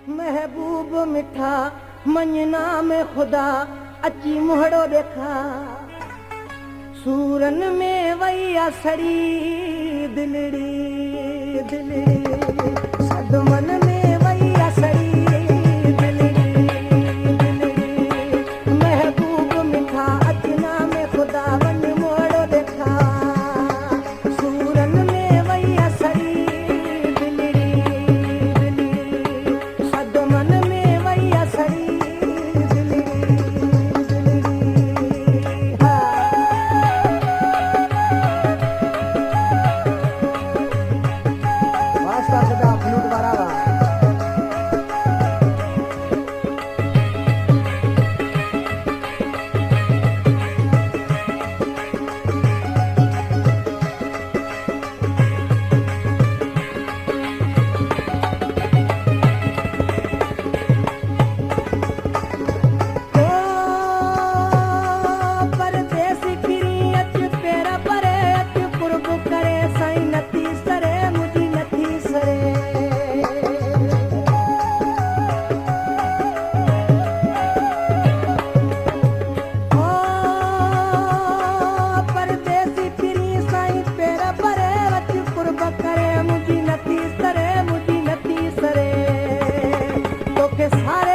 महबूब मिठा मञना में खुदा अची मुहड़ो देखा सूरन में वैया सड़ी दिलड़ी दिलड़ी सदमन में वैया सड़ी दिलड़ी दिलड़ी महबूब मिठा अचना में खुदा वन मुहड़ो देखा सूरन में वैया सड़ी दिलड़ी दिलड़ी सदमन में वैया सड़ी सारे